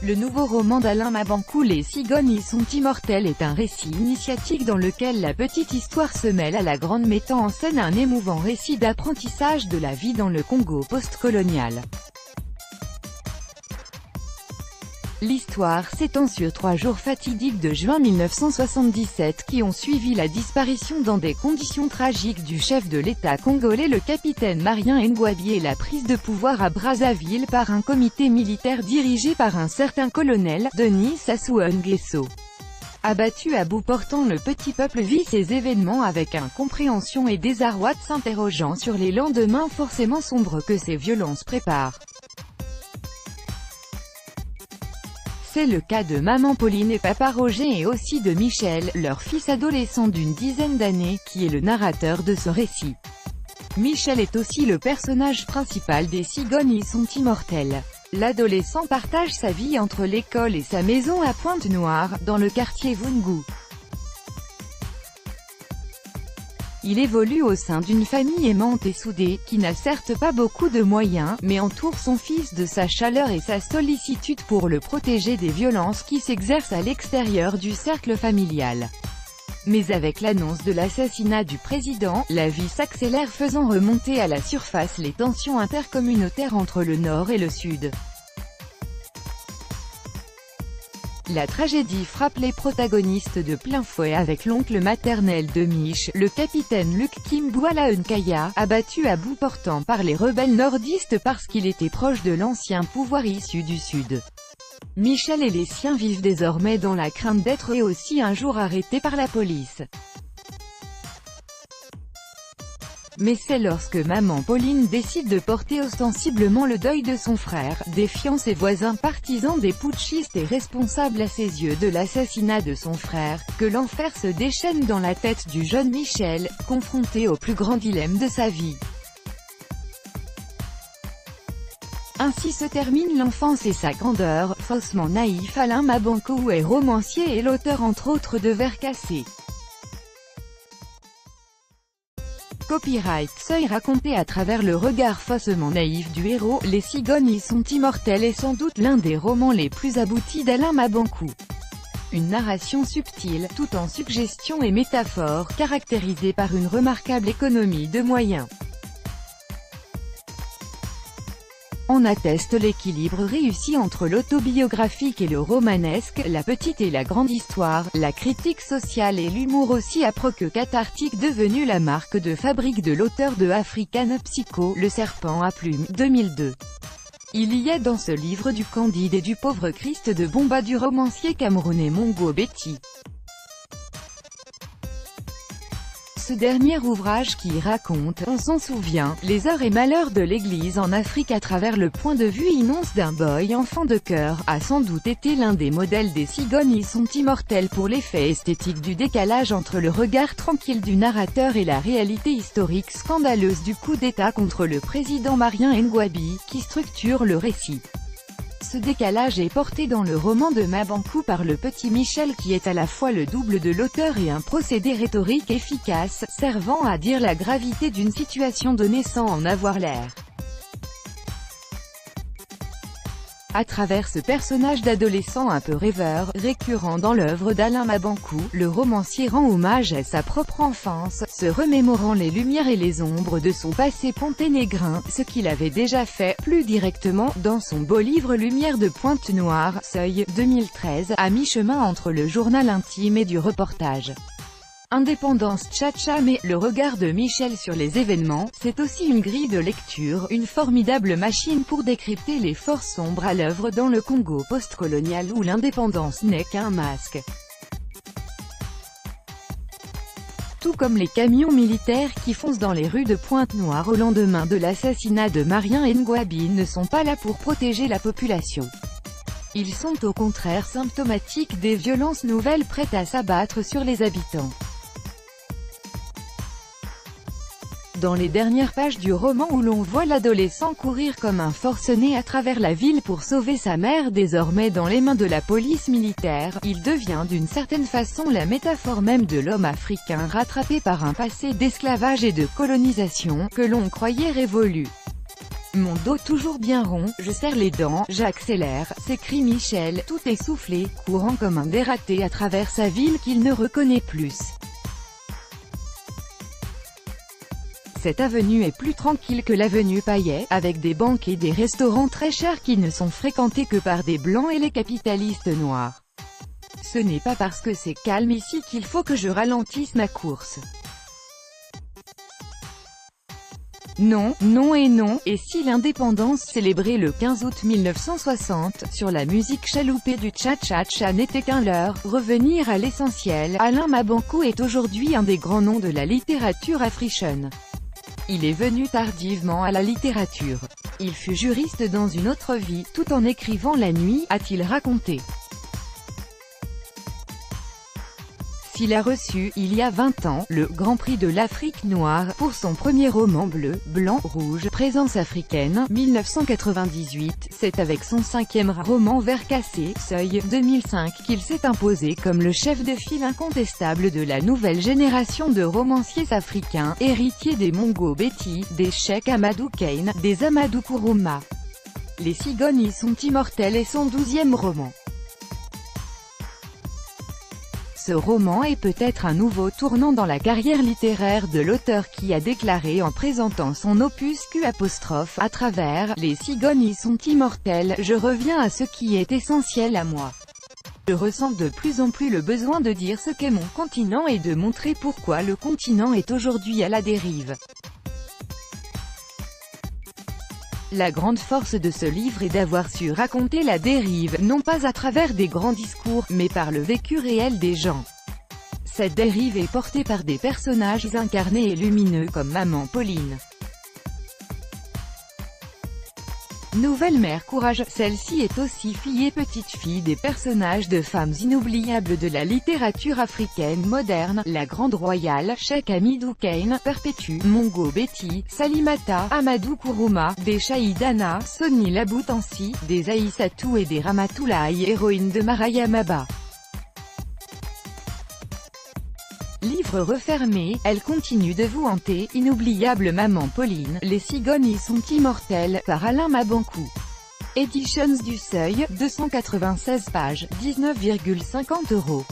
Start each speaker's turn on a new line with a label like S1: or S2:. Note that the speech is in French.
S1: Le nouveau roman d'Alain Mabankou, Les cigognes y sont immortelles, est un récit initiatique dans lequel la petite histoire se mêle à la grande, mettant en scène un émouvant récit d'apprentissage de la vie dans le Congo post-colonial. L'histoire s'étend sur 3 jours fatidiques de juin 1977 qui ont suivi la disparition dans des conditions tragiques du chef de l'État congolais, le capitaine Marien Ngouabi, et la prise de pouvoir à Brazzaville par un comité militaire dirigé par un certain colonel, Denis Sassou Nguesso. Abattu à bout portant, le petit peuple vit ces événements avec incompréhension et désarroi, s'interrogeant sur les lendemains forcément sombres que ces violences préparent. C'est le cas de maman Pauline et papa Roger, et aussi de Michel, leur fils adolescent d'une dizaine d'années, qui est le narrateur de ce récit. Michel est aussi le personnage principal des Cigognes y sont immortelles. L'adolescent partage sa vie entre l'école et sa maison à Pointe-Noire, dans le quartier Vungu. Il évolue au sein d'une famille aimante et soudée, qui n'a certes pas beaucoup de moyens, mais entoure son fils de sa chaleur et sa sollicitude pour le protéger des violences qui s'exercent à l'extérieur du cercle familial. Mais avec l'annonce de l'assassinat du président, la vie s'accélère, faisant remonter à la surface les tensions intercommunautaires entre le Nord et le Sud. La tragédie frappe les protagonistes de plein fouet, avec l'oncle maternel de Mich, le capitaine Luc Kimbouala Nkaya, abattu à bout portant par les rebelles nordistes parce qu'il était proche de l'ancien pouvoir issu du Sud. Michel et les siens vivent désormais dans la crainte d'être eux aussi un jour arrêtés par la police. Mais c'est lorsque maman Pauline décide de porter ostensiblement le deuil de son frère, défiant ses voisins partisans des putschistes et responsables à ses yeux de l'assassinat de son frère, que l'enfer se déchaîne dans la tête du jeune Michel, confronté au plus grand dilemme de sa vie. Ainsi se termine l'enfance et sa grandeur. Faussement naïf, Alain Mabankou est romancier et l'auteur entre autres de Vers cassés. Copyright Seuil, raconté à travers le regard faussement naïf du héros, Les cigognes y sont immortelles est sans doute l'un des romans les plus aboutis d'Alain Mabankou. Une narration subtile, tout en suggestions et métaphores, caractérisée par une remarquable économie de moyens. On atteste l'équilibre réussi entre l'autobiographique et le romanesque, la petite et la grande histoire, la critique sociale et l'humour aussi âpre que cathartique, devenu la marque de fabrique de l'auteur de African Psycho, Le serpent à plumes, 2002. Il y a dans ce livre du Candide et du pauvre Christ de Bomba du romancier camerounais Mongo Betty. Ce dernier ouvrage qui raconte, on s'en souvient, les heures et malheurs de l'église en Afrique à travers le point de vue immense d'un boy enfant de cœur, a sans doute été l'un des modèles des Cigognes y sont immortelles pour l'effet esthétique du décalage entre le regard tranquille du narrateur et la réalité historique scandaleuse du coup d'État contre le président Marien Ngouabi, qui structure le récit. Ce décalage est porté dans le roman de Mabankou par le petit Michel, qui est à la fois le double de l'auteur et un procédé rhétorique efficace, servant à dire la gravité d'une situation donnée sans en avoir l'air. À travers ce personnage d'adolescent un peu rêveur, récurrent dans l'œuvre d'Alain Mabankou, le romancier rend hommage à sa propre enfance, se remémorant les lumières et les ombres de son passé ponténégrin, ce qu'il avait déjà fait, plus directement, dans son beau livre Lumière de Pointe-Noire, Seuil, 2013, à mi-chemin entre le journal intime et du reportage. Indépendance tcha-tcha, mais le regard de Michel sur les événements, c'est aussi une grille de lecture, une formidable machine pour décrypter les forces sombres à l'œuvre dans le Congo post-colonial où l'indépendance n'est qu'un masque. Tout comme les camions militaires qui foncent dans les rues de Pointe-Noire au lendemain de l'assassinat de Marien Ngouabi ne sont pas là pour protéger la population. Ils sont au contraire symptomatiques des violences nouvelles prêtes à s'abattre sur les habitants. Dans les dernières pages du roman où l'on voit l'adolescent courir comme un forcené à travers la ville pour sauver sa mère désormais dans les mains de la police militaire, il devient d'une certaine façon la métaphore même de l'homme africain rattrapé par un passé d'esclavage et de colonisation, que l'on croyait révolu. Mon dos toujours bien rond, je serre les dents, j'accélère, s'écrie Michel, tout essoufflé, courant comme un dératé à travers sa ville qu'il ne reconnaît plus. Cette avenue est plus tranquille que l'avenue Paillet, avec des banques et des restaurants très chers qui ne sont fréquentés que par des blancs et les capitalistes noirs. Ce n'est pas parce que c'est calme ici qu'il faut que je ralentisse ma course. Non, non et non, et si l'indépendance célébrée le 15 août 1960, sur la musique chaloupée du cha-cha-cha n'était qu'un leurre, revenir à l'essentiel, Alain Mabankou est aujourd'hui un des grands noms de la littérature africaine. Il est venu tardivement à la littérature. Il fut juriste dans une autre vie, tout en écrivant la nuit, a-t-il raconté. Il a reçu, il y a 20 ans, le Grand Prix de l'Afrique noire, pour son premier roman Bleu, Blanc, Rouge, Présence africaine, 1998, c'est avec son 5e roman Vert cassé, Seuil, 2005, qu'il s'est imposé comme le chef de file incontestable de la nouvelle génération de romanciers africains, héritiers des Mongo Betty, des Cheikh Amadou Kane, des Amadou Kourouma. Les cigognes sont immortelles est son 12e roman. Ce roman est peut-être un nouveau tournant dans la carrière littéraire de l'auteur qui a déclaré en présentant son opus Q' à travers « Les cigognes sont immortelles, je reviens à ce qui est essentiel à moi. Je ressens de plus en plus le besoin de dire ce qu'est mon continent et de montrer pourquoi le continent est aujourd'hui à la dérive. » La grande force de ce livre est d'avoir su raconter la dérive, non pas à travers des grands discours, mais par le vécu réel des gens. Cette dérive est portée par des personnages incarnés et lumineux comme Maman Pauline. Nouvelle mère courage, celle-ci est aussi fille et petite-fille des personnages de femmes inoubliables de la littérature africaine moderne, la Grande Royale, Cheikh Hamidou Kane, Perpétue, Mongo Betty, Salimata, Amadou Kourouma, des Shahidana, Soni Laboutansi, des Aïssatou et des Ramatoulaye, héroïnes de Maraya Maba. Livre refermé, elle continue de vous hanter, inoubliable Maman Pauline, les cigognes sont immortelles, par Alain Mabankou. Editions du Seuil, 296 pages, 19,50 €.